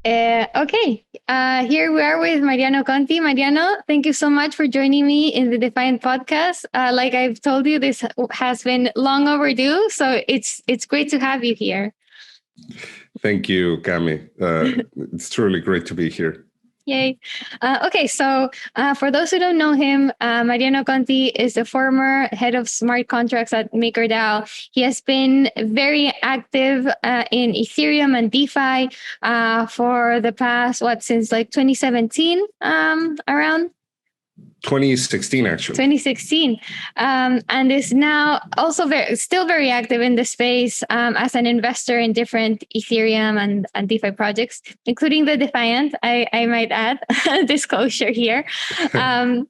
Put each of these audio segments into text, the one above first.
Okay, here we are with Mariano Conti. Mariano, thank you so much for joining me in the Defiant podcast. Like I've told you, this has been long overdue, so it's great to have you here. Thank you, Cami. It's truly great to be here. Yay. Okay, so for those who don't know him, Mariano Conti is the former head of smart contracts at MakerDAO. He has been very active in Ethereum and DeFi for the past, since like 2017 around? 2016, actually. 2016, and is now also still very active in the space as an investor in different Ethereum and DeFi projects, including the Defiant. I might add disclosure here. But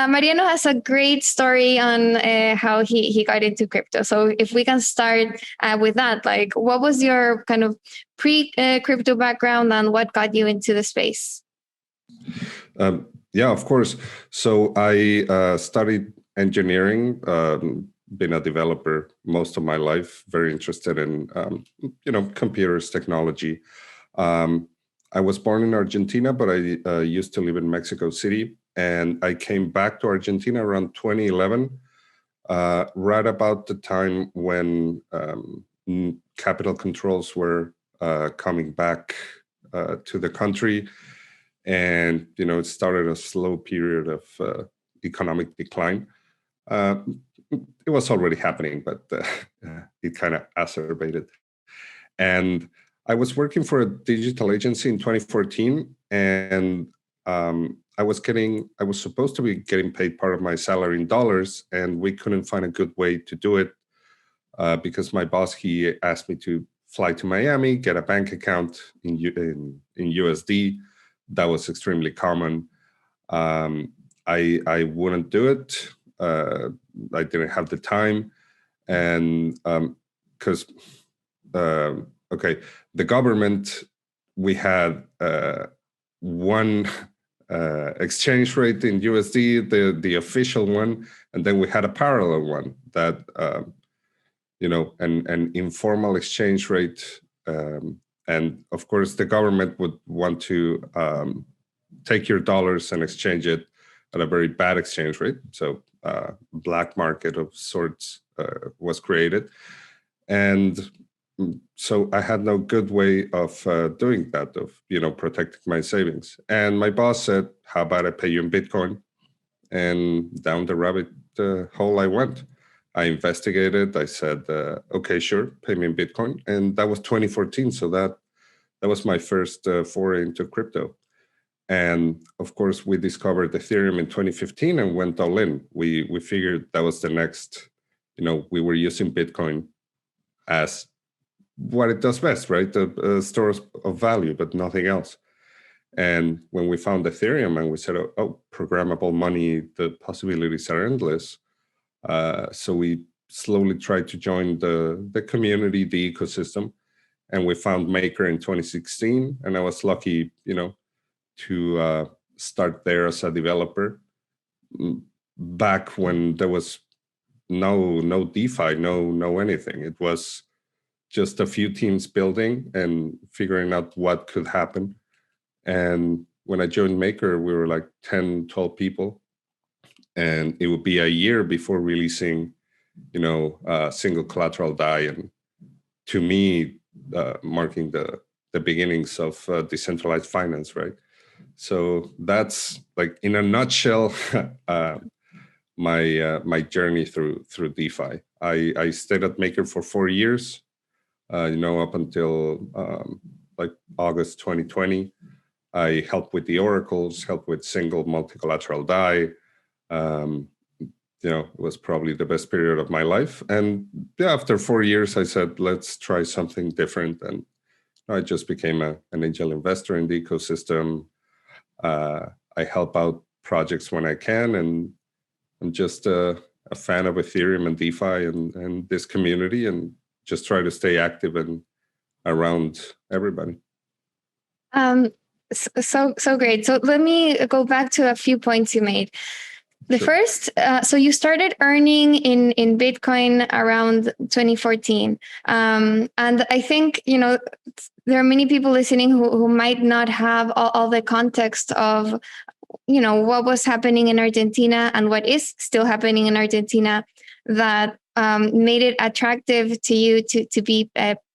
Mariano has a great story on how he got into crypto. So if we can start with that, like what was your kind of pre-crypto background and what got you into the space? Yeah, of course. So I studied engineering, been a developer most of my life, very interested in, computers, technology. I was born in Argentina, but I used to live in Mexico City. And I came back to Argentina around 2011, right about the time when capital controls were coming back to the country. And, it started a slow period of economic decline. It was already happening, but it kind of exacerbated. And I was working for a digital agency in 2014, and I was supposed to be getting paid part of my salary in dollars, and we couldn't find a good way to do it because my boss, he asked me to fly to Miami, get a bank account in USD. That was extremely common. I wouldn't do it. I didn't have the time, and because the government, we had one exchange rate in USD, the official one, and then we had a parallel one that an informal exchange rate. And of course, the government would want to take your dollars and exchange it at a very bad exchange rate. So black market of sorts was created. And so I had no good way of doing that, of, protecting my savings. And my boss said, how about I pay you in Bitcoin? And down the rabbit hole I went. I investigated. I said, okay, sure, pay me in Bitcoin. And that was 2014. So that was my first foray into crypto. And of course, we discovered Ethereum in 2015 and went all in. We figured that was the next, we were using Bitcoin as what it does best, right? The stores of value, but nothing else. And when we found Ethereum and we said, oh, programmable money, the possibilities are endless. So we slowly tried to join the community, the ecosystem, and we found Maker in 2016. And I was lucky, to start there as a developer back when there was no DeFi, no anything. It was just a few teams building and figuring out what could happen. And when I joined Maker, we were like 10, 12 people. And it would be a year before releasing, single collateral DAI. And to me, marking the beginnings of decentralized finance, right? So that's like, in a nutshell, my journey through DeFi. I stayed at Maker for 4 years, up until like August 2020. I helped with the oracles, helped with single multi-collateral DAI. It was probably the best period of my life. And after 4 years, I said, let's try something different. And I just became an angel investor in the ecosystem. I help out projects when I can. And I'm just a fan of Ethereum and DeFi and this community, and just try to stay active and around everybody. So great. So let me go back to a few points you made. The Sure. first, so you started earning in Bitcoin around 2014. And I think, there are many people listening who might not have all the context of, what was happening in Argentina and what is still happening in Argentina that made it attractive to you to be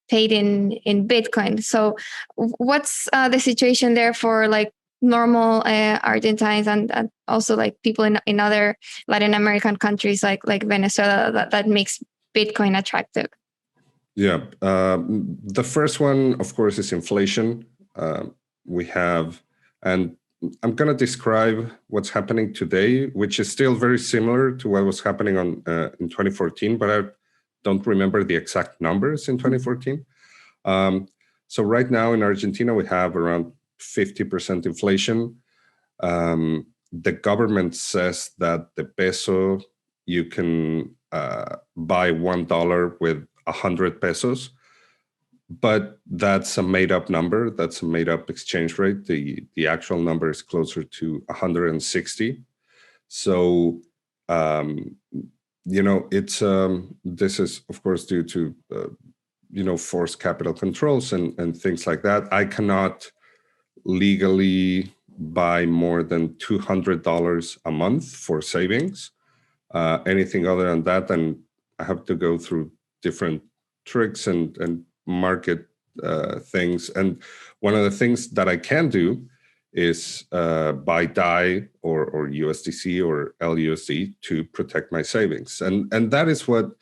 paid in Bitcoin. So what's the situation there for like normal Argentines and also like people in other Latin American countries like Venezuela that makes Bitcoin attractive? Yeah. The first one, of course, is inflation. We have, and I'm going to describe what's happening today, which is still very similar to what was happening in 2014, but I don't remember the exact numbers in 2014. So right now in Argentina, we have around 50% inflation. The government says that the peso, you can buy $1 with 100 pesos, but that's a made-up number. That's a made-up exchange rate. The actual number is closer to 160. So, it's this is of course due to forced capital controls and things like that. I cannot legally buy more than $200 a month for savings. Anything other than that, then I have to go through different tricks and market things. And one of the things that I can do is buy DAI or USDC or LUSD to protect my savings. And that is what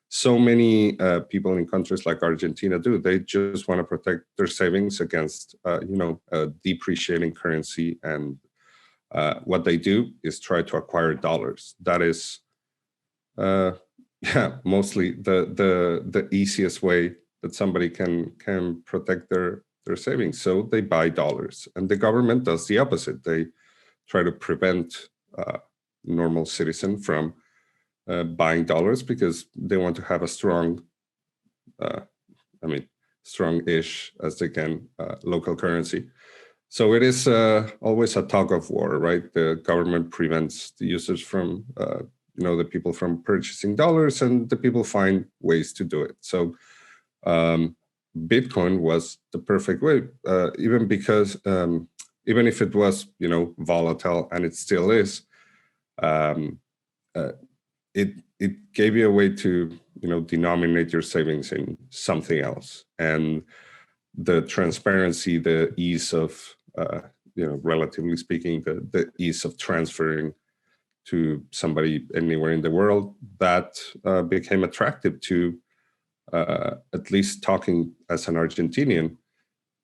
so many people in countries like Argentina do. They just want to protect their savings against, a depreciating currency. And what they do is try to acquire dollars. That is, mostly the easiest way that somebody can protect their savings. So they buy dollars, and the government does the opposite. They try to prevent normal citizen from buying dollars because they want to have a strong, strong-ish as they can local currency. So it is always a tug of war, right? The government prevents the users from, the people from purchasing dollars, and the people find ways to do it. So Bitcoin was the perfect way, even because even if it was, volatile, and it still is, it gave you a way to, denominate your savings in something else. And the transparency, the ease of, relatively speaking, the ease of transferring to somebody anywhere in the world, that became attractive to at least talking as an Argentinian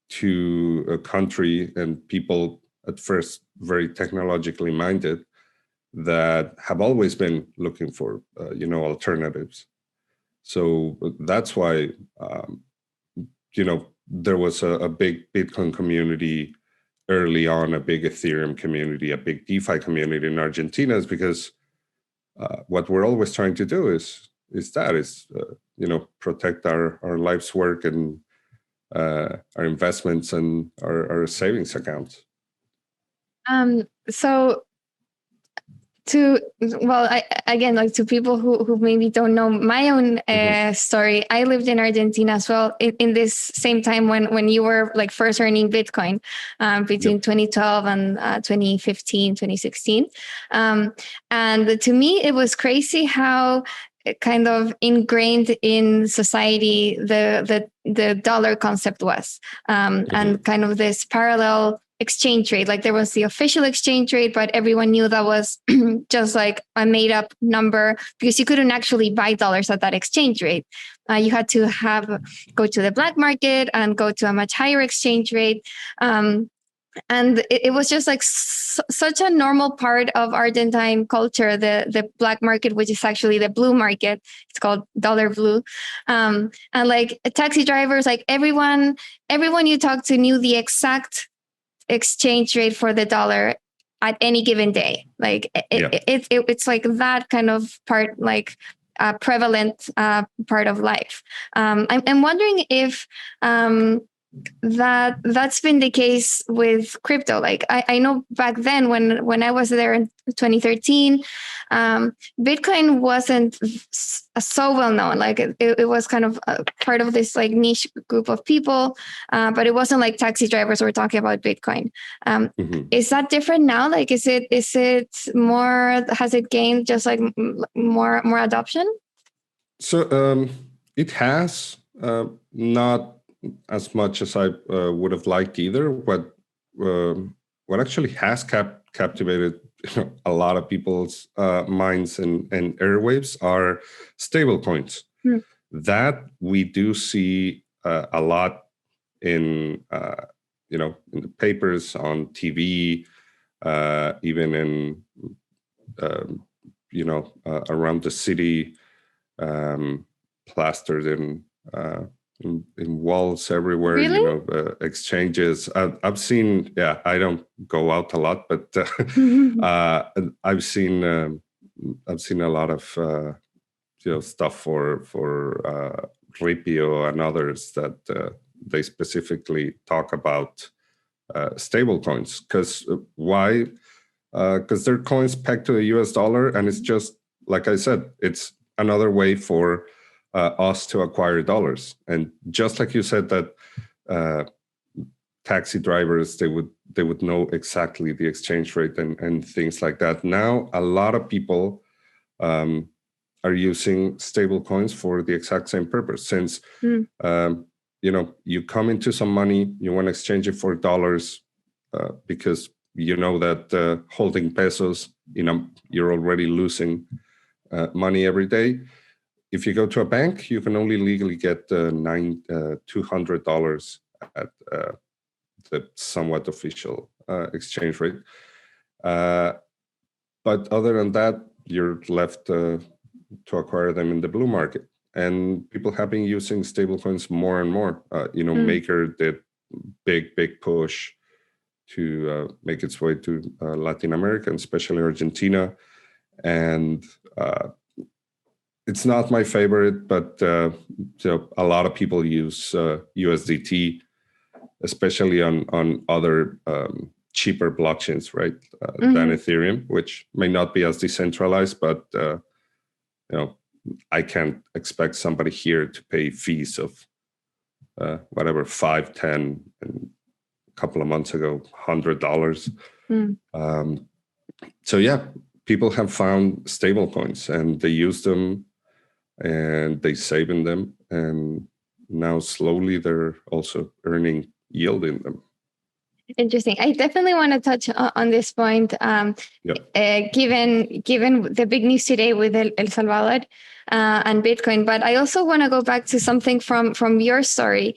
to a country and people at first very technologically minded that have always been looking for, alternatives. So that's why, there was a big Bitcoin community early on, a big Ethereum community, a big DeFi community in Argentina, is because what we're always trying to do is protect our life's work and our investments and our savings accounts. So to people who maybe don't know my own story, I lived in Argentina as well in this same time when you were like first earning Bitcoin, between 2012 and 2015, 2016. And to me, it was crazy how kind of ingrained in society the dollar concept was, and kind of this parallel exchange rate. Like there was the official exchange rate, but everyone knew that was just like a made up number because you couldn't actually buy dollars at that exchange rate. You had to go to the black market and go to a much higher exchange rate. And it was just like such a normal part of Argentine culture, the black market, which is actually the blue market. It's called dollar blue. And like taxi drivers, like everyone you talked to knew the exact exchange rate for the dollar at any given day. Like it's like that kind of part, like prevalent part of life. I'm wondering if that's been the case with crypto. Like I know back then when I was there in 2013, Bitcoin wasn't so well known. Like it was kind of a part of this like niche group of people, but it wasn't like taxi drivers were talking about Bitcoin. Is that different now? Like is it more? Has it gained just like more adoption? So it has not as much as I would have liked either. What actually has captivated a lot of people's minds and airwaves are stable coins. That we do see a lot in in the papers, on TV, even in around the city, plastered in walls everywhere. Really? Exchanges. I've seen. Yeah, I don't go out a lot, but I've seen a lot of stuff for Ripio and others that they specifically talk about stable coins. Because why? Because they're coins pegged to the US dollar, and it's just like I said, it's another way for us to acquire dollars. And just like you said that taxi drivers, they would know exactly the exchange rate and things like that. Now a lot of people are using stable coins for the exact same purpose. Since you come into some money, you want to exchange it for dollars because you know that holding pesos, you're already losing money every day. If you go to a bank, you can only legally get $200 at the somewhat official exchange rate. But other than that, you're left to acquire them in the blue market. And people have been using stablecoins more and more. Maker did big push to make its way to Latin America, and especially Argentina. And it's not my favorite, but a lot of people use USDT, especially on other cheaper blockchains, right? Than Ethereum, which may not be as decentralized, but I can't expect somebody here to pay fees of whatever, 5, 10, and a couple of months ago, $100. So yeah, people have found stable coins and they use them and they save in them, and now slowly they're also earning yield in them. Interesting. I definitely want to touch on this point, given the big news today with El Salvador and Bitcoin. But I also want to go back to something from your story.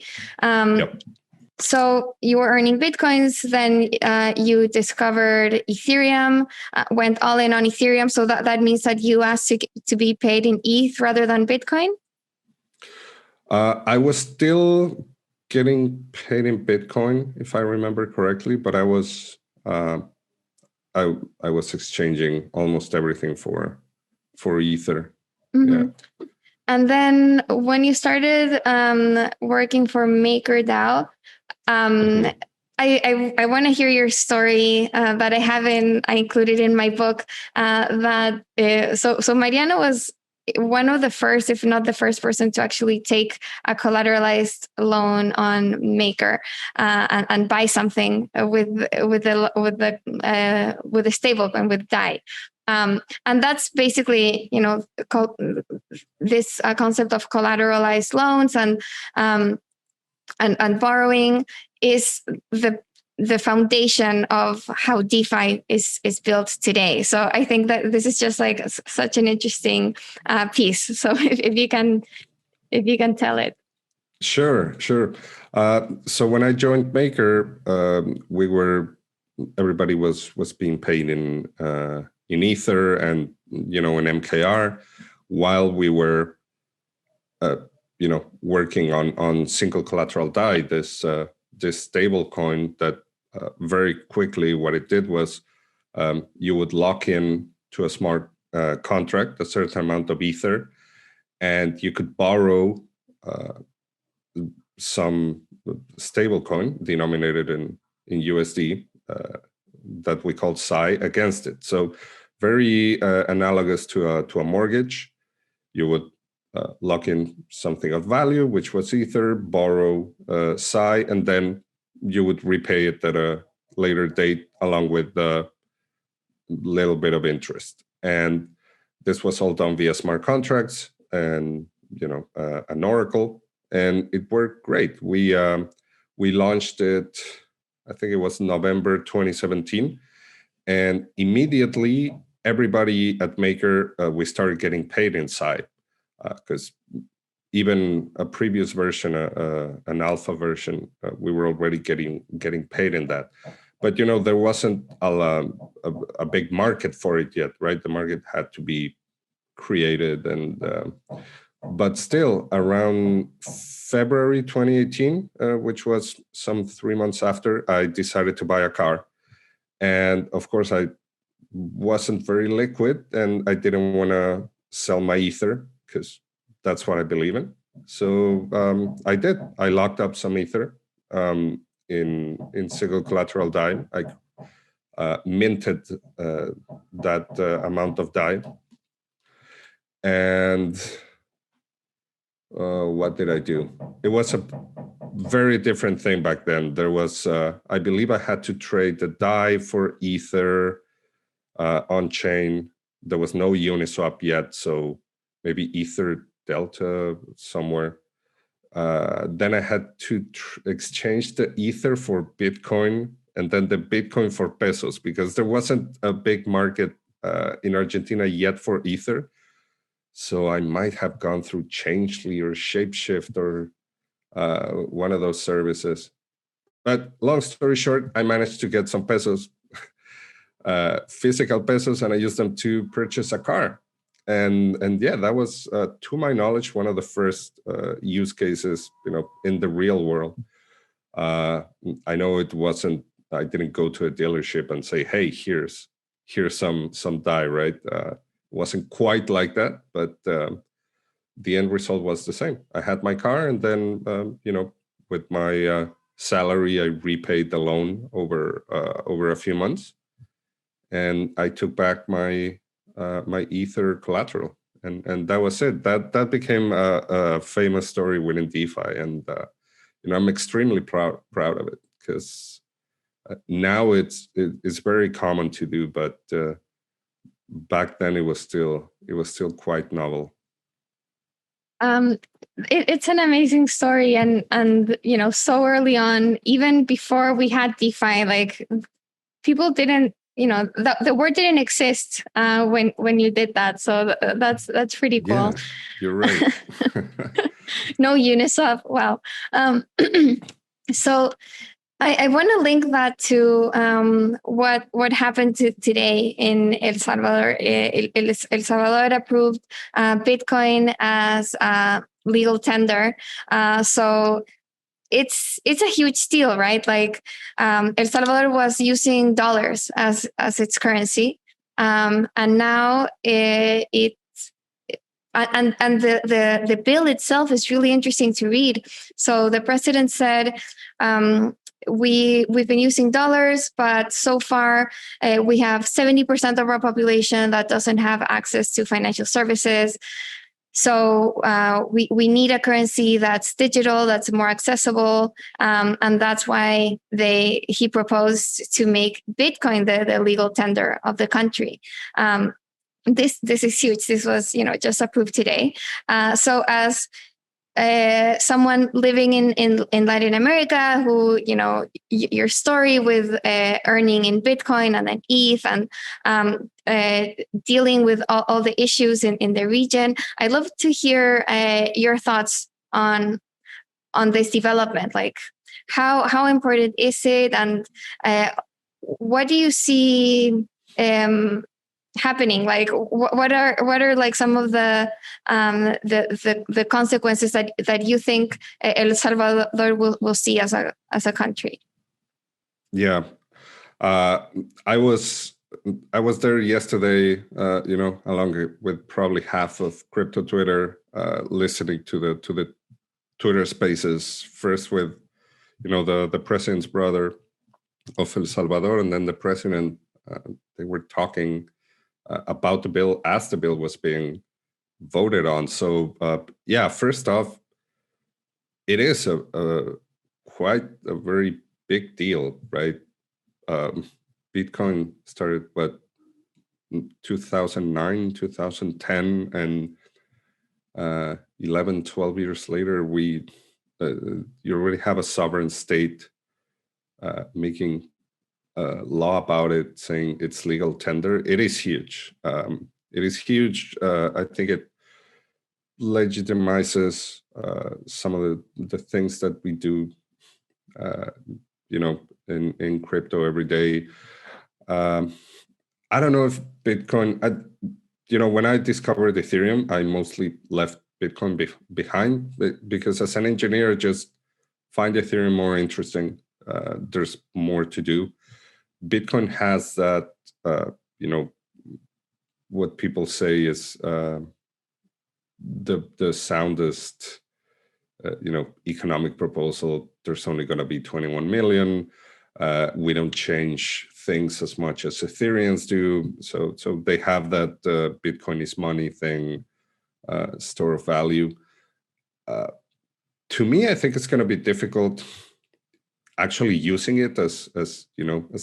So you were earning Bitcoins, then you discovered Ethereum, went all in on Ethereum. So that means that you asked to be paid in ETH rather than Bitcoin? I was still getting paid in Bitcoin, if I remember correctly, but I was exchanging almost everything for Ether. Yeah. And then when you started working for MakerDAO, I want to hear your story that I included in my book. So Mariano was one of the first, if not the first person to actually take a collateralized loan on Maker and buy something with the stablecoin with DAI. And that's basically, this concept of collateralized loans and borrowing is the foundation of how DeFi is built today. So I think that this is just like such an interesting piece. So if you can tell it. Sure. So when I joined Maker, everybody was being paid in Ether and in MKR, while we were working on single collateral DAI, this stable coin that very quickly what it did was you would lock in to a smart contract a certain amount of Ether, and you could borrow some stable coin denominated in USD that we call SAI against it. So very analogous to a mortgage. You would lock in something of value, which was Ether, borrow SAI, and then you would repay it at a later date along with a little bit of interest. And this was all done via smart contracts and an Oracle, and it worked great. We launched it, I think it was November 2017, and immediately everybody at Maker, we started getting paid inside, because even a previous version, an alpha version, we were already getting paid in that. But there wasn't a big market for it yet, right? The market had to be created, and but still around February 2018, which was some 3 months after, I decided to buy a car. And of course, I wasn't very liquid, and I didn't want to sell my Ether because that's what I believe in. So I did. I locked up some Ether in single collateral DAI. I minted that amount of DAI. And what did I do? It was a very different thing back then. There was, I believe I had to trade the DAI for Ether on chain. There was no Uniswap yet, so maybe Ether Delta somewhere. Then I had to exchange the Ether for Bitcoin, and then the Bitcoin for pesos, because there wasn't a big market in Argentina yet for Ether. So I might have gone through Changely or Shapeshift or one of those services. But long story short, I managed to get some pesos, physical pesos, and I used them to purchase a car. And yeah, that was, to my knowledge, one of the first use cases, in the real world. I know it wasn't. I didn't go to a dealership and say, "Hey, here's some DAI," right? Wasn't quite like that, but the end result was the same. I had my car, and then with my salary, I repaid the loan over a few months, and I took back my Ether collateral, and that was it. That became a famous story within DeFi, and I'm extremely proud of it, because now it's very common to do, but back then it was still quite novel. It's an amazing story, and so early on, even before we had DeFi, like people didn't, the word didn't exist when you did that. So that's pretty cool. Yeah, you're right. No Uniswap. Wow. So I want to link that to what happened today in El Salvador. El Salvador approved Bitcoin as a legal tender. So it's a huge deal, right? Like El Salvador was using dollars as its currency, and now the bill itself is really interesting to read. So the president said, we've been using dollars, but so far we have 70% of our population that doesn't have access to financial services. So we need a currency that's digital, that's more accessible, and that's why he proposed to make Bitcoin the legal tender of the country. This is huge. This was just approved today. So as someone living in Latin America, who your story with earning in Bitcoin and then ETH, and dealing with all the issues in the region, I'd love to hear your thoughts on this development. Like how important is it, and what do you see happening? Like what are like some of the consequences that you think El Salvador will see as a country? Yeah, I was there yesterday, along with probably half of crypto Twitter, listening to the Twitter Spaces, first with the president's brother of El Salvador, and then the president. They were talking about the bill as the bill was being voted on. So yeah, first off, it is quite a very big deal, right? Bitcoin started 2009, 2010, and 11, 12 years later, you already have a sovereign state making law about it, saying it's legal tender. It is huge. It is huge. I think it legitimizes some of the things that we do, in crypto every day. I don't know if Bitcoin, when I discovered Ethereum, I mostly left Bitcoin behind because as an engineer, I just find Ethereum more interesting. There's more to do. Bitcoin has that, what people say is the soundest, economic proposal. There's only going to be 21 million. We don't change things as much as Ethereans do. So they have that Bitcoin is money thing, store of value. To me, I think it's going to be difficult actually using it as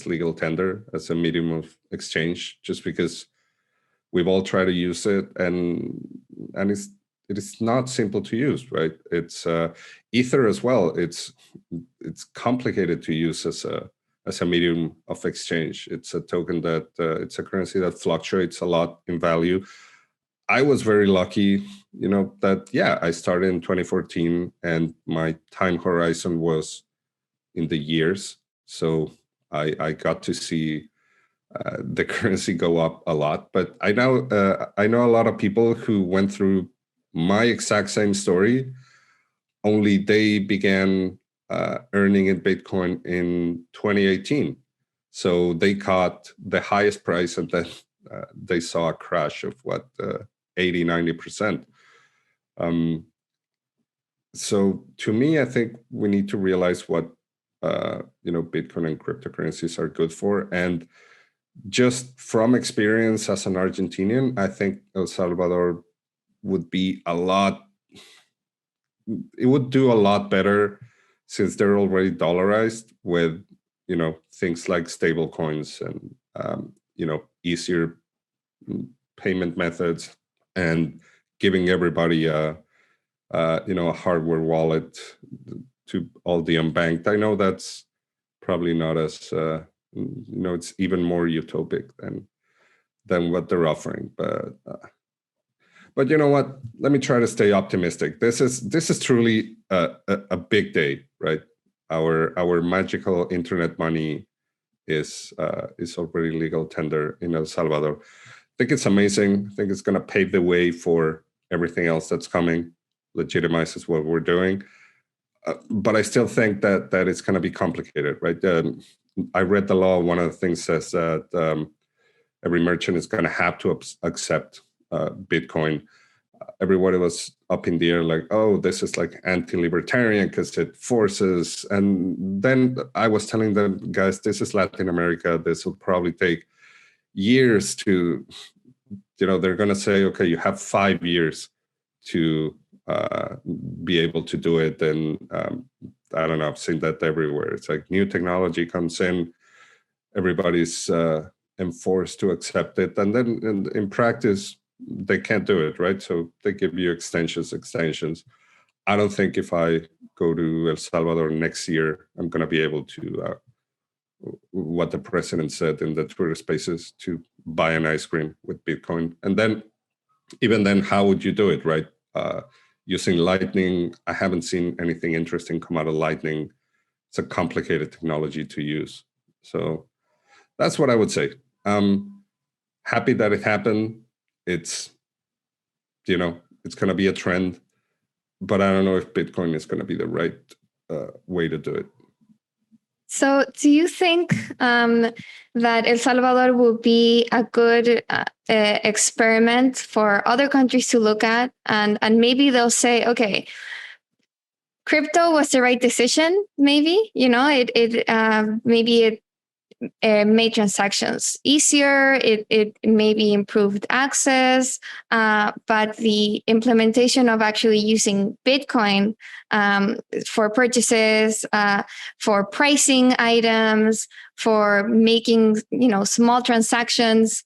legal tender, as a medium of exchange, just because we've all tried to use it, and it is not simple to use, right? It's Ether as well. It's complicated to use as a medium of exchange. It's a token that it's a currency that fluctuates a lot in value. I was very lucky, that I started in 2014, and my time horizon was in the years. So I got to see the currency go up a lot. But I know a lot of people who went through my exact same story, only they began earning in Bitcoin in 2018. So they caught the highest price, and then they saw a crash of 80, 90%. So to me, I think we need to realize what Bitcoin and cryptocurrencies are good for. And just from experience as an Argentinian, I think El Salvador would be it would do a lot better, since they're already dollarized with, things like stable coins and, easier payment methods, and giving everybody a hardware wallet to all the unbanked. I know that's probably not as, it's even more utopic than what they're offering. But you know what? Let me try to stay optimistic. This is truly a big day, right? Our magical internet money is already legal tender in El Salvador. I think it's amazing. I think it's going to pave the way for everything else that's coming, legitimizes what we're doing. But I still think that it's going to be complicated, right? I read the law. One of the things says that every merchant is going to have to accept Bitcoin. Everybody was up in the air like, oh, this is like anti-libertarian because it forces. And then I was telling them, guys, this is Latin America. This will probably take years to, they're going to say, okay, you have 5 years to be able to do it. And I don't know, I've seen that everywhere. It's like new technology comes in, everybody's enforced to accept it. And then in practice, they can't do it, right? So they give you extensions. I don't think if I go to El Salvador next year, I'm going to be able to, what the president said in the Twitter Spaces, to buy an ice cream with Bitcoin. And then, even then, how would you do it, right? Using Lightning, I haven't seen anything interesting come out of Lightning. It's a complicated technology to use. So that's what I would say. Happy that it happened. It's, it's going to be a trend, but I don't know if Bitcoin is going to be the right way to do it. So do you think that El Salvador will be a good experiment for other countries to look at? And maybe they'll say, okay, crypto was the right decision. Maybe, maybe it made transactions easier. It maybe improved access, but the implementation of actually using Bitcoin for purchases, for pricing items, for making small transactions,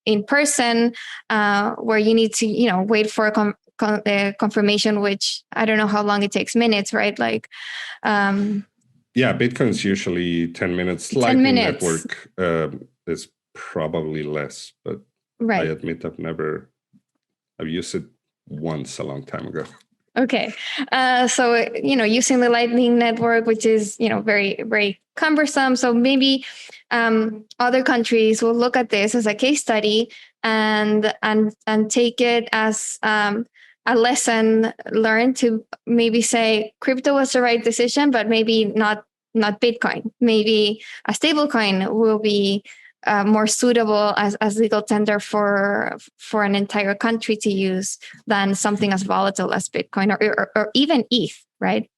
in person, where you need to wait for a confirmation, which I don't know how long it takes, minutes, right? Yeah, Bitcoin's usually 10 minutes. 10 Lightning minutes. Network is probably less, but right. I admit I've used it once a long time ago. Okay. So, using the Lightning Network, which is, very, very cumbersome. So maybe other countries will look at this as a case study and take it as a lesson learned to maybe say crypto was the right decision, but maybe not Bitcoin. Maybe a stable coin will be more suitable as legal tender for an entire country to use than something as volatile as Bitcoin or even ETH, right?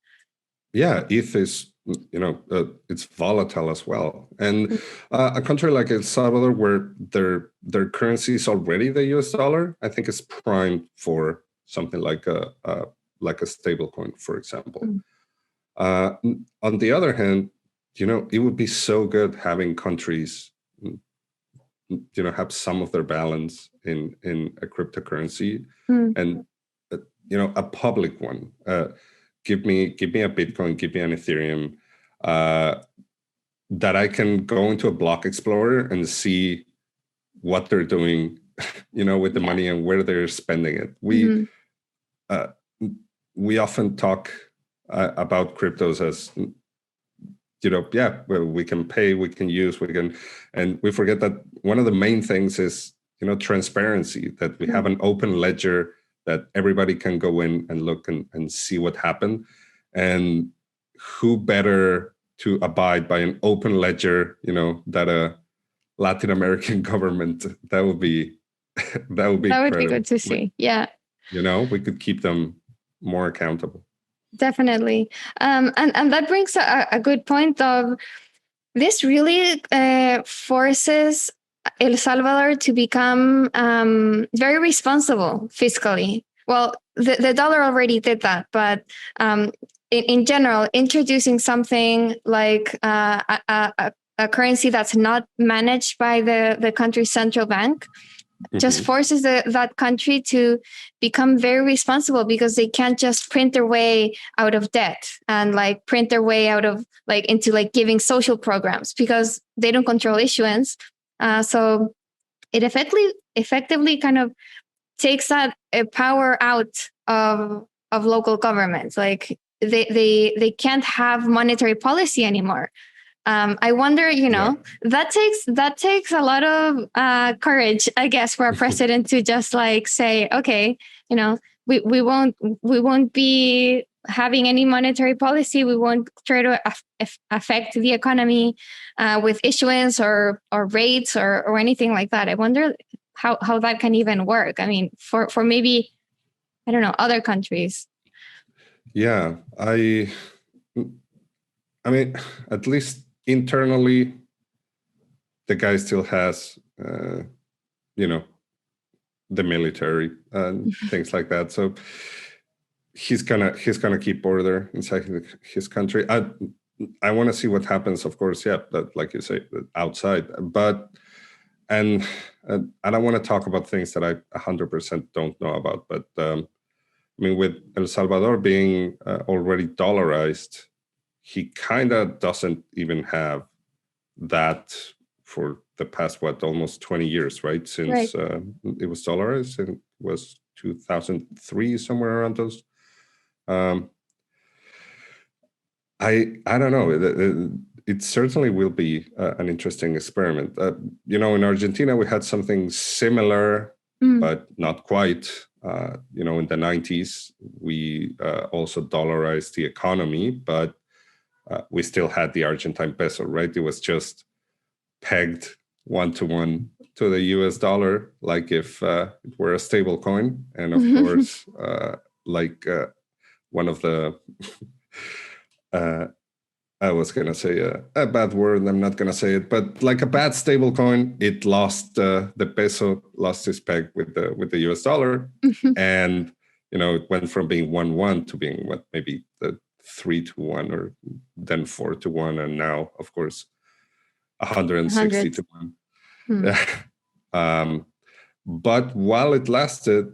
Yeah, ETH is, it's volatile as well. And a country like El Salvador, where their currency is already the US dollar, I think is primed for something like a stable coin, for example. On the other hand, it would be so good having countries have some of their balance in a cryptocurrency and a public one. Give me a Bitcoin, give me an Ethereum, that I can go into a block explorer and see what they're doing, with the money and where they're spending it. We often talk about cryptos as, well, we can pay, we can use, and we forget that one of the main things is, transparency, that we have an open ledger that everybody can go in and look and see what happened. And who better to abide by an open ledger, that a Latin American government. That would be be good to see. Yeah. We could keep them more accountable. Definitely. And that brings a good point of this really forces El Salvador to become very responsible fiscally. Well, the dollar already did that, but in general, introducing something like a currency that's not managed by the country's central bank just forces that country to become very responsible, because they can't just print their way out of debt and print their way out of into giving social programs, because they don't control issuance. So it effectively kind of takes that power out of local governments. They can't have monetary policy anymore. I wonder, that takes a lot of courage, I guess, for a president to just say, okay, we won't be having any monetary policy. We won't try to affect the economy with issuance or rates or anything like that. I wonder how that can even work. I mean, for maybe, I don't know, other countries. Yeah, I mean, at least internally, the guy still has, the military and things like that. So he's gonna keep order inside his country. I want to see what happens, of course. Yeah, but like you say, outside. But and I don't want to talk about things that I 100% don't know about. But I mean, with El Salvador being already dollarized, he kind of doesn't even have that for the past, almost 20 years, right? Since it was dollarized, and it was 2003, somewhere around those. I don't know. It certainly will be an interesting experiment. In Argentina, we had something similar, but not quite. In the 90s, we also dollarized the economy, but we still had the Argentine peso, right? It was just pegged 1-to-1 to the US dollar, like if it were a stable coin. And of course, like one of the I was gonna say a bad word. I'm not gonna say it, but like a bad stable coin, it lost the peso lost its peg with the US dollar, and it went from being 1-1 to being maybe the 3-1 or then 4-1, and now of course 160-1. But while it lasted,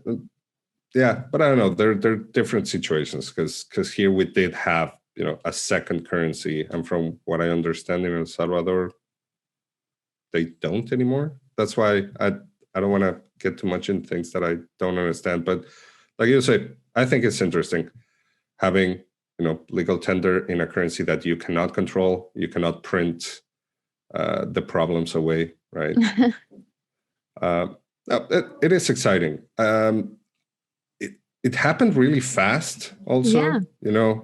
yeah, but I don't know. They're different situations because here we did have a second currency, and from what I understand in El Salvador, they don't anymore. That's why I don't want to get too much in things that I don't understand. But like you say, I think it's interesting having legal tender in a currency that you cannot control. You cannot print the problems away, right? It is exciting. It happened really fast also. Yeah.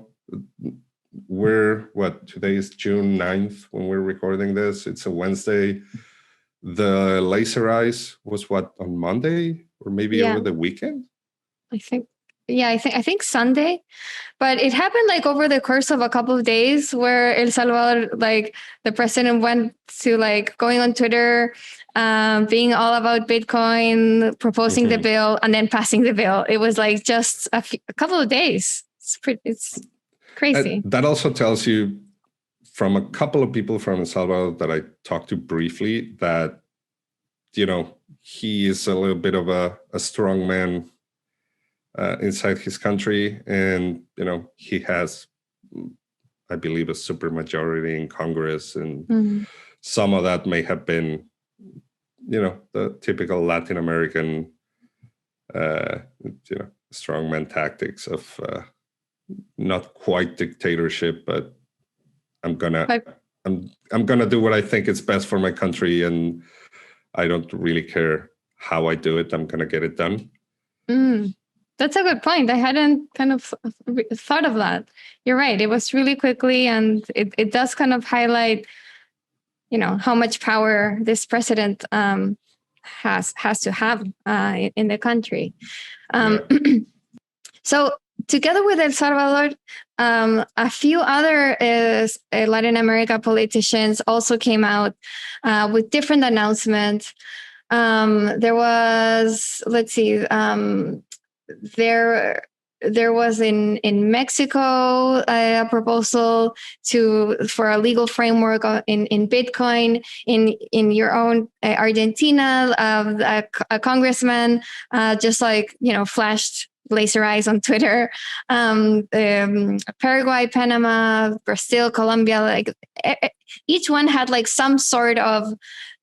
Today is June 9th when we're recording this. It's a Wednesday. The laser eyes was on Monday or maybe over the weekend? I think Sunday, but it happened like over the course of a couple of days where El Salvador, like the president went to like going on Twitter, being all about Bitcoin, proposing the bill and then passing the bill. It was like just a couple of days. It's crazy. That also tells you from a couple of people from El Salvador that I talked to briefly that, he is a little bit of a strong man inside his country. And, he has, I believe, a super majority in Congress. And some of that may have been, the typical Latin American, strongman tactics of not quite dictatorship, but I'm gonna do what I think is best for my country, and I don't really care how I do it. I'm gonna get it done. That's a good point. I hadn't kind of thought of that. You're right. It was really quickly, and it does kind of highlight, how much power this president has to have in the country. So together with El Salvador, a few other Latin America politicians also came out with different announcements. There was, let's see, there was in Mexico a proposal for a legal framework in Bitcoin. In your own Argentina, a congressman just flashed laser eyes on Twitter. Paraguay, Panama, Brazil, Colombia, each one had some sort of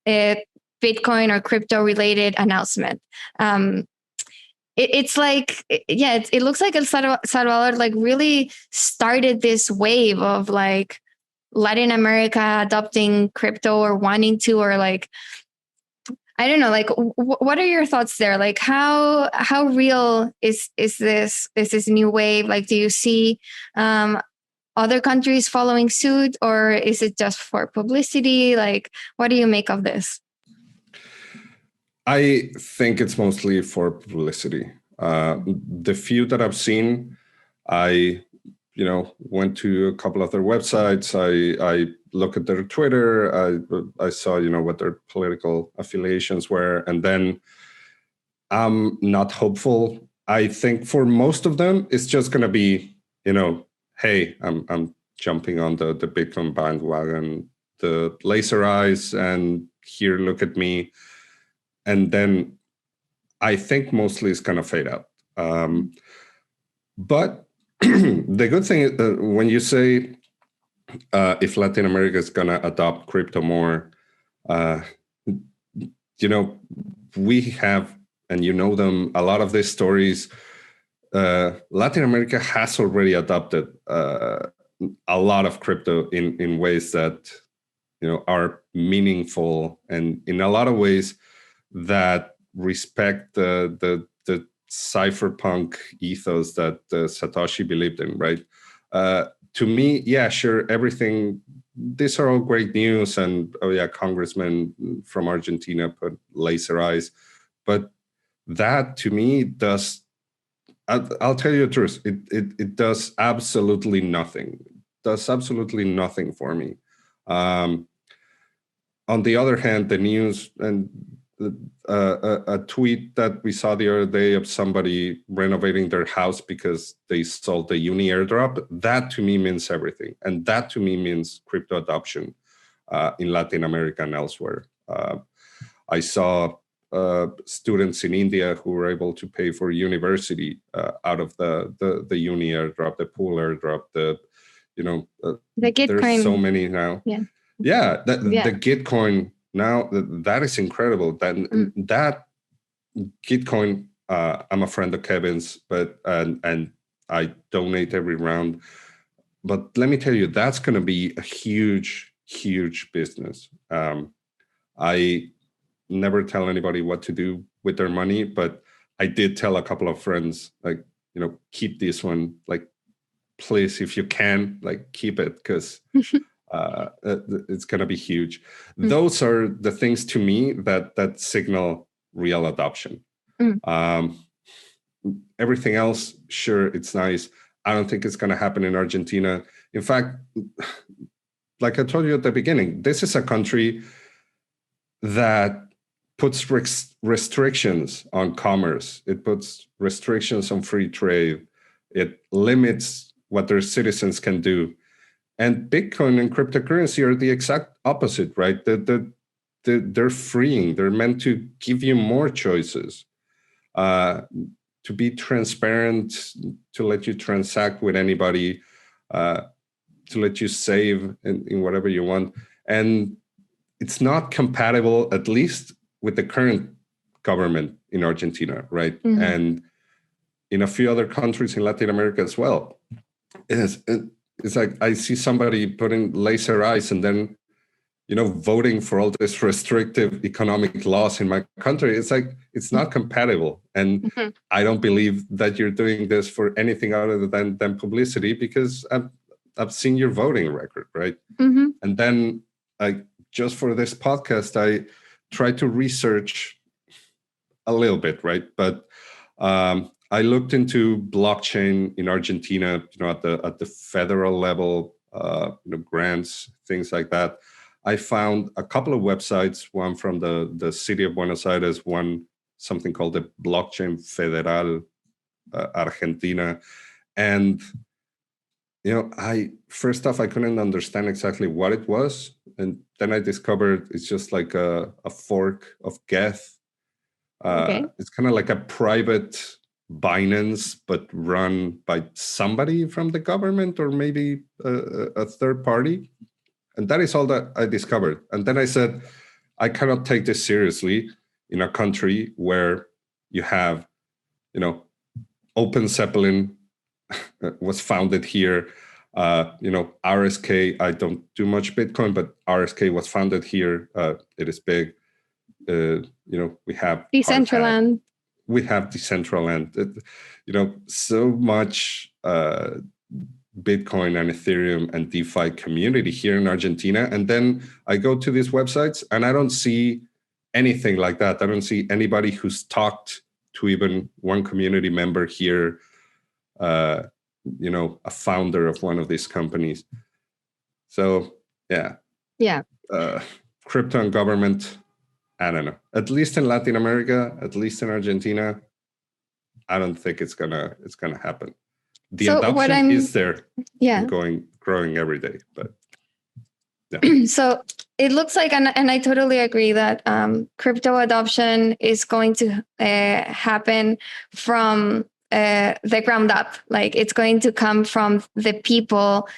Bitcoin or crypto related announcement. It looks like El Salvador really started this wave of Latin America adopting crypto or wanting to, or I don't know, what are your thoughts there? How real is this new wave? Do you see other countries following suit, or is it just for publicity? What do you make of this? I think it's mostly for publicity. The few that I've seen, I went to a couple of their websites. I look at their Twitter. I saw what their political affiliations were, and then I'm not hopeful. I think for most of them, it's just going to be hey, I'm jumping on the Bitcoin bandwagon, the laser eyes, and here, look at me. And then I think mostly it's going to fade out. But the good thing is when you say if Latin America is going to adopt crypto more, we have, and them, a lot of these stories. Latin America has already adopted a lot of crypto in ways that are meaningful, and in a lot of ways that respect the cypherpunk ethos that Satoshi believed in, right? To me, yeah, sure, everything, these are all great news, and congressman from Argentina put laser eyes, but that to me does I'll tell you the truth. It does absolutely nothing. Does absolutely nothing for me. On the other hand, the news and a tweet that we saw the other day of somebody renovating their house because they sold the uni airdrop, that to me means everything. And that to me means crypto adoption in Latin America and elsewhere. I saw students in India who were able to pay for university out of the uni airdrop, the pool airdrop, the Gitcoin. There's so many now. Yeah. The Gitcoin now, that is incredible. That Gitcoin, I'm a friend of Kevin's, but and I donate every round. But let me tell you, that's going to be a huge, huge business. I never tell anybody what to do with their money, but I did tell a couple of friends, like, keep this one, like, please, if you can, like, keep it, because it's going to be huge. Those are the things to me that signal real adoption. Everything else, sure, it's nice. I don't think it's going to happen in Argentina. In fact, like I told you at the beginning, this is a country that puts restrictions on commerce. It puts restrictions on free trade. It limits what their citizens can do. And Bitcoin and cryptocurrency are the exact opposite, right? They're freeing. They're meant to give you more choices, to be transparent, to let you transact with anybody, to let you save in whatever you want. And it's not compatible, at least with the current government in Argentina, right? And in a few other countries in Latin America as well. It's like I see somebody putting laser eyes and then, voting for all this restrictive economic laws in my country. It's like, it's not compatible. And I don't believe that you're doing this for anything other than publicity, because I've seen your voting record, right? And then just for this podcast, I tried to research a little bit, right? But I looked into blockchain in Argentina, at the federal level, grants, things like that. I found a couple of websites, one from the city of Buenos Aires, one something called the Blockchain Federal Argentina. And, first off, I couldn't understand exactly what it was. And then I discovered it's just like a fork of Geth. It's kind of like a private Binance, but run by somebody from the government or maybe a third party. And that is all that I discovered. And then I said, I cannot take this seriously in a country where you have, Open Zeppelin was founded here. RSK, I don't do much Bitcoin, but RSK was founded here. It is big. We have Decentralized. We have Decentralized. So much Bitcoin and Ethereum and DeFi community here in Argentina. And then I go to these websites and I don't see anything like that. I don't see anybody who's talked to even one community member here, a founder of one of these companies. So, yeah. Crypto and government, I don't know. At least in Latin America, at least in Argentina, I don't think it's gonna happen. The adoption is there, growing every day. But so it looks like, and I totally agree that crypto adoption is going to happen from the ground up. Like, it's going to come from the people,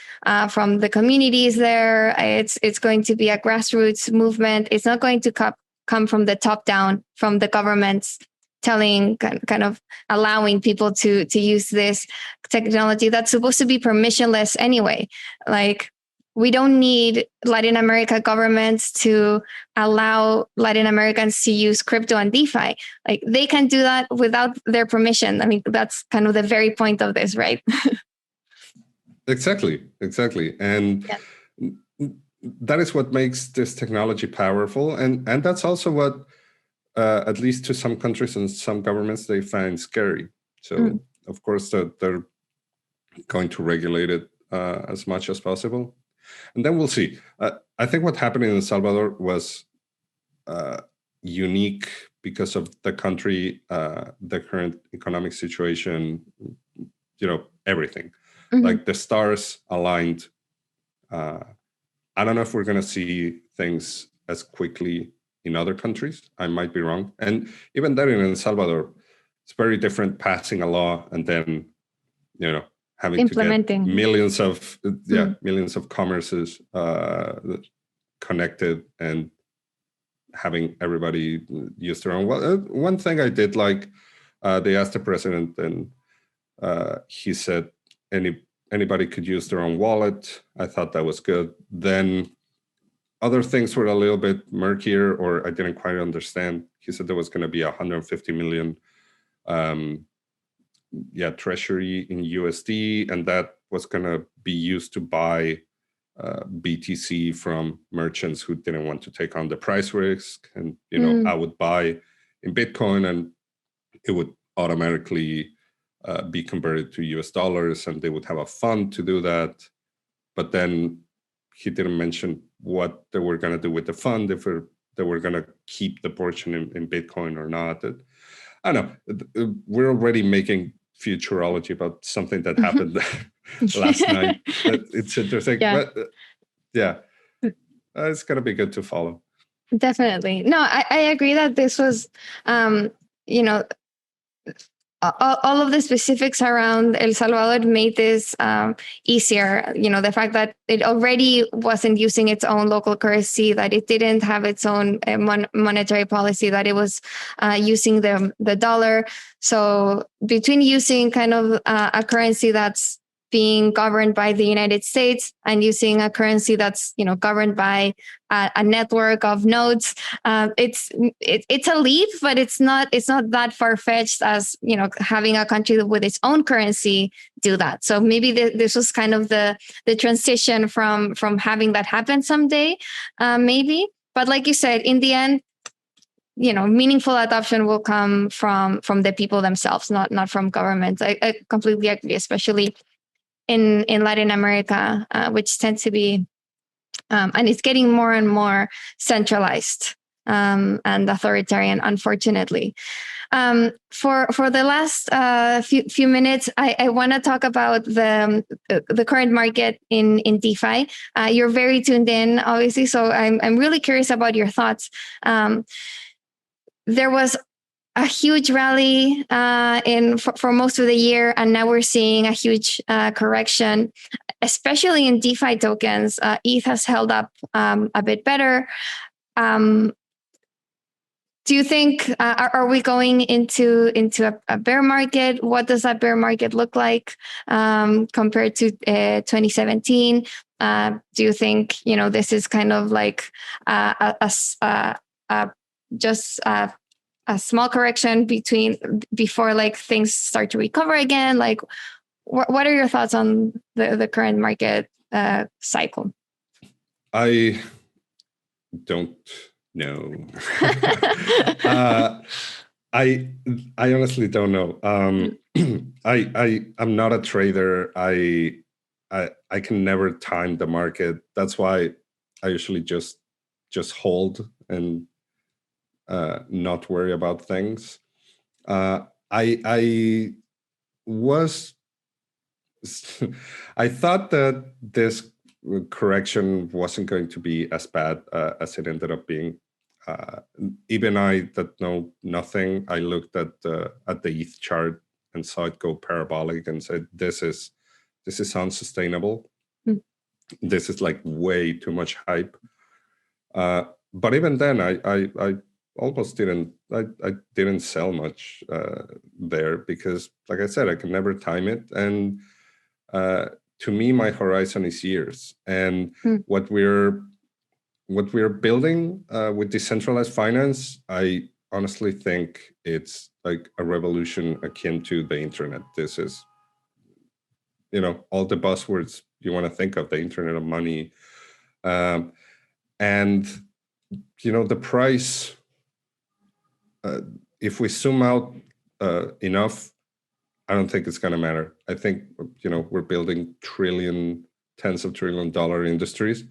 from the communities there. It's going to be a grassroots movement. It's not going to come from the top down, from the governments telling, kind of allowing people to use this technology that's supposed to be permissionless anyway. Like, we don't need Latin America governments to allow Latin Americans to use crypto and DeFi. Like, they can do that without their permission. I mean, that's kind of the very point of this, right? Exactly. And that is what makes this technology powerful. And that's also what, at least to some countries and some governments, they find scary. So of course, they're going to regulate it as much as possible. And then we'll see. I think what happened in El Salvador was unique because of the country, the current economic situation, everything. Like the stars aligned. I don't know if we're going to see things as quickly in other countries. I might be wrong. And even then in El Salvador, it's very different passing a law and then, having implementing. to get millions of commerces connected and having everybody use their own. Well, one thing I did like, they asked the president and he said anybody could use their own wallet. I thought that was good. Then other things were a little bit murkier, or I didn't quite understand. He said there was going to be 150 million treasury in USD, and that was going to be used to buy BTC from merchants who didn't want to take on the price risk. And, I would buy in Bitcoin and it would automatically be converted to US dollars, and they would have a fund to do that. But then he didn't mention what they were going to do with the fund, if they were going to keep the portion in Bitcoin or not. I don't know. We're already making futurology about something that happened last night. It's interesting. Yeah. But it's going to be good to follow. Definitely. No, I agree that this was, all of the specifics around El Salvador made this easier. The fact that it already wasn't using its own local currency, that it didn't have its own monetary policy, that it was using the dollar. So between using kind of a currency that's being governed by the United States and using a currency that's governed by a network of nodes, it's a leap, but it's not that far-fetched as having a country with its own currency do that. So maybe this was kind of the transition from having that happen someday, maybe. But like you said, in the end, meaningful adoption will come from the people themselves, not from governments. I completely agree, especially in Latin America, which tends to be, and it's getting more and more centralized and authoritarian, unfortunately. For the last few minutes, I want to talk about the current market in DeFi. You're very tuned in, obviously, so I'm really curious about your thoughts. There was a huge rally for most of the year, and now we're seeing a huge correction, especially in DeFi tokens. ETH has held up a bit better. Do you think are we going into a bear market? What does that bear market look like compared to 2017? Do you think this is kind of like just a small correction before like things start to recover again? Like, what are your thoughts on the current market cycle? I don't know. I honestly don't know. I'm not a trader. I can never time the market. That's why I usually just hold and not worry about things. I thought that this correction wasn't going to be as bad as it ended up being. Even I that know nothing, I looked at the ETH chart and saw it go parabolic and said, "This is unsustainable. This is like way too much hype." But even then, I almost didn't sell much there because, like I said, I can never time it, and to me, my horizon is years. And what we're building with decentralized finance, I honestly think it's like a revolution akin to the internet. This is, all the buzzwords you want to think of, the internet of money, and the price. If we zoom out enough, I don't think it's going to matter. I think, we're building tens of trillion dollar industries.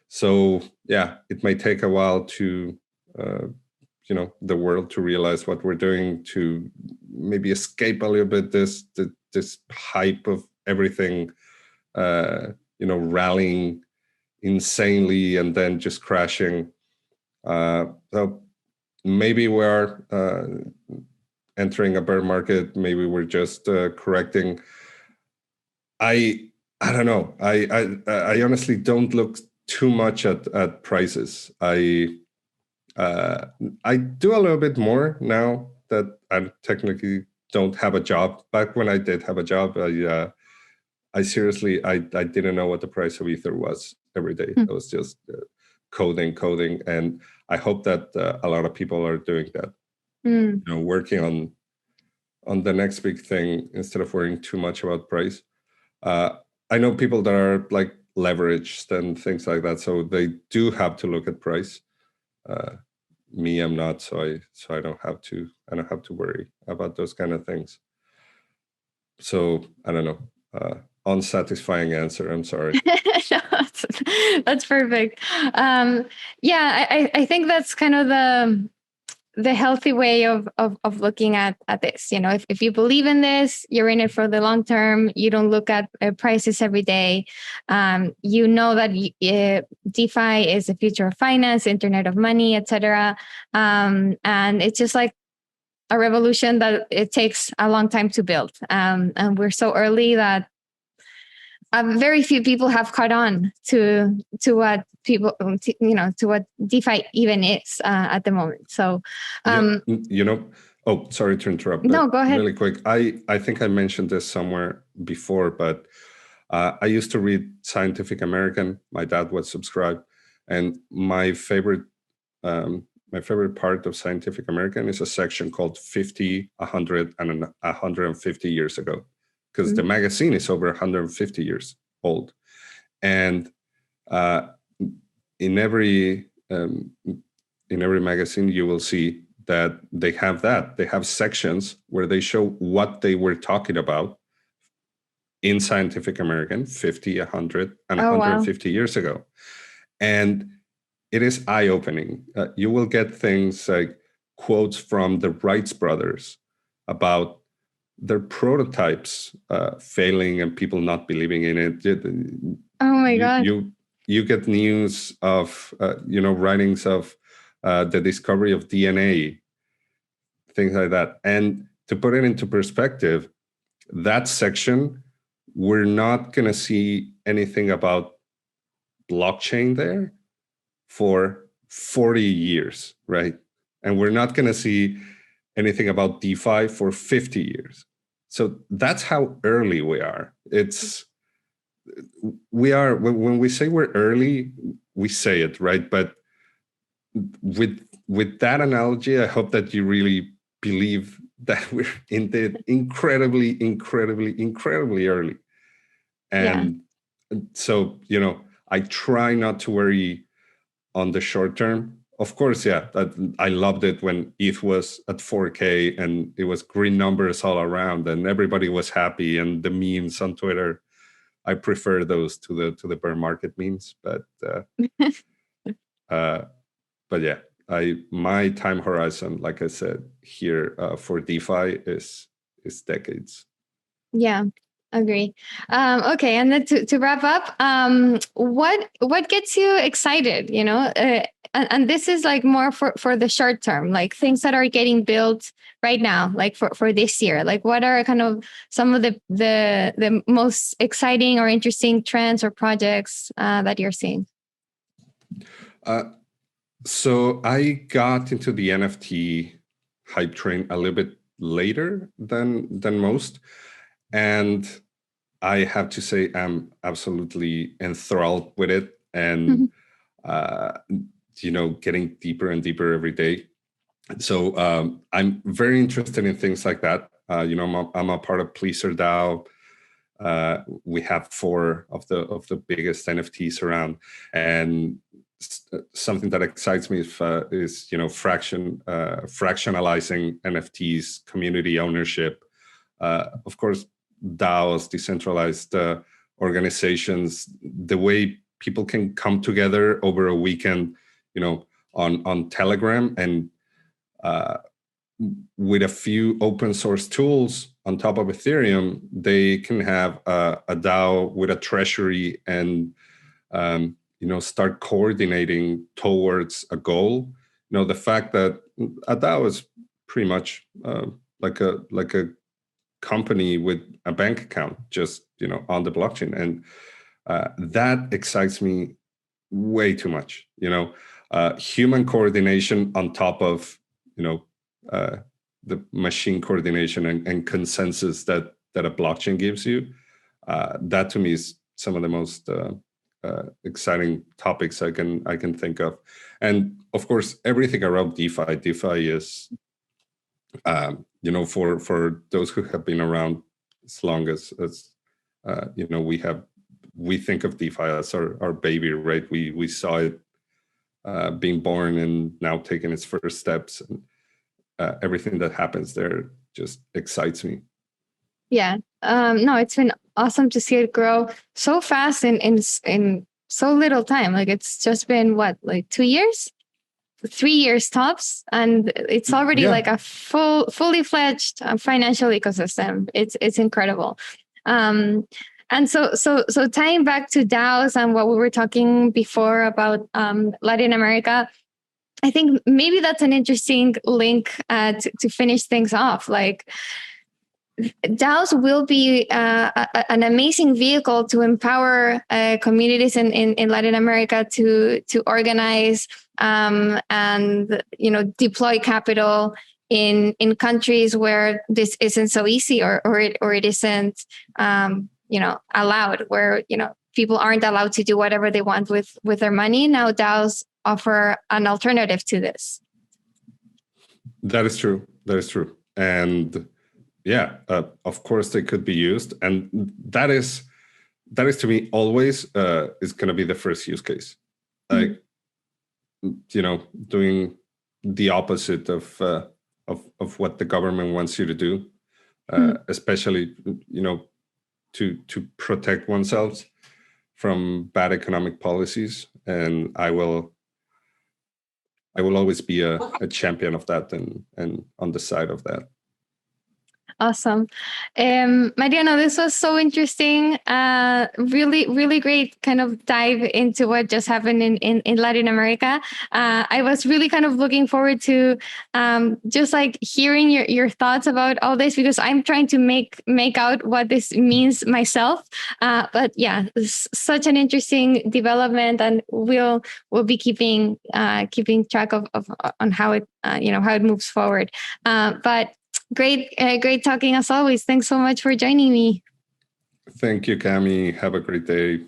So yeah, it may take a while to, the world to realize what we're doing, to maybe escape a little bit this hype of everything, rallying insanely and then just crashing. So maybe we're entering a bear market. Maybe we're just correcting. I don't know. I honestly don't look too much at prices. I do a little bit more now that I technically don't have a job. Back when I did have a job, I seriously didn't know what the price of Ether was every day. I was just coding, and I hope that a lot of people are doing that. Working on the next big thing instead of worrying too much about price. I know people that are like leveraged and things like that, so they do have to look at price. Me, I'm not, so I don't have to worry about those kind of things. So I don't know. Unsatisfying answer. I'm sorry. No, that's perfect. I think that's kind of the healthy way of looking at this. If you believe in this, you're in it for the long term. You don't look at prices every day. You know that DeFi is the future of finance, internet of money, etc. And it's just like a revolution that it takes a long time to build. And we're so early that very few people have caught on to what people, to what DeFi even is at the moment. So, oh, sorry to interrupt. No, go ahead. Really quick. I think I mentioned this somewhere before, but I used to read Scientific American. My dad was subscribed, and my favorite part of Scientific American is a section called 50, 100, and 150 years ago. Because the magazine is over 150 years old, and in every magazine you will see that they have sections where they show what they were talking about in Scientific American 50, 100, and 150 years ago, and it is eye-opening. You will get things like quotes from the Wright brothers about their prototypes failing and people not believing in it. Oh my God. You get news of, writings of the discovery of DNA, things like that. And to put it into perspective, that section, we're not going to see anything about blockchain there for 40 years, right? And we're not going to see anything about DeFi for 50 years. So that's how early we are. When we say we're early, we say it, right? But with that analogy, I hope that you really believe that we're in the incredibly, incredibly, incredibly early. And so, I try not to worry on the short term. Of course, I loved it when ETH was at 4K and it was green numbers all around and everybody was happy, and the memes on Twitter, I prefer those to the bear market memes. But yeah, my time horizon, like I said here, for DeFi is decades. Yeah. Agree. Okay, and then to wrap up, what gets you excited? And this is like more for the short term, like things that are getting built right now, like for this year. Like, what are kind of some of the most exciting or interesting trends or projects that you're seeing? So I got into the NFT hype train a little bit later than most. And I have to say I'm absolutely enthralled with it, and getting deeper and deeper every day. So I'm very interested in things like that. I'm a part of MakerDAO. We have 4 of the biggest NFTs around, and something that excites me is fractionalizing NFTs, community ownership. of course, DAOs, decentralized organizations, the way people can come together over a weekend, on Telegram, and with a few open source tools on top of Ethereum, they can have a DAO with a treasury and start coordinating towards a goal. The fact that a DAO is pretty much like a company with a bank account, just on the blockchain, and that excites me way too much. Human coordination on top of the machine coordination and consensus that a blockchain gives you. That to me is some of the most exciting topics I can think of. And of course, everything around DeFi. DeFi is, for those who have been around as long as we think of DeFi as our baby, right? We saw it being born and now taking its first steps. And everything that happens there just excites me. Yeah. No, it's been awesome to see it grow so fast in so little time. Like, it's just been like 2 years, 3 years tops, and it's already like a fully fledged financial ecosystem. It's incredible. And so tying back to DAOs and what we were talking before about Latin America, I think maybe that's an interesting link to finish things off. Like, DAOs will be an amazing vehicle to empower communities in Latin America to organize and deploy capital in countries where this isn't so easy, or it isn't allowed, where people aren't allowed to do whatever they want with their money. Now DAOs offer an alternative to this. That is true. And yeah, of course they could be used, and that is to me always is going to be the first use case. Like, doing the opposite of what the government wants you to do, especially to protect oneself from bad economic policies. And I will always be a champion of that and on the side of that. Awesome. Mariano, this was so interesting. Really, really great kind of dive into what just happened in Latin America. I was really kind of looking forward to just like hearing your thoughts about all this, because I'm trying to make out what this means myself. But yeah, it's such an interesting development, and we'll be keeping track of on how it moves forward. But great talking as always. Thanks so much for joining me. Thank you, Cami. Have a great day.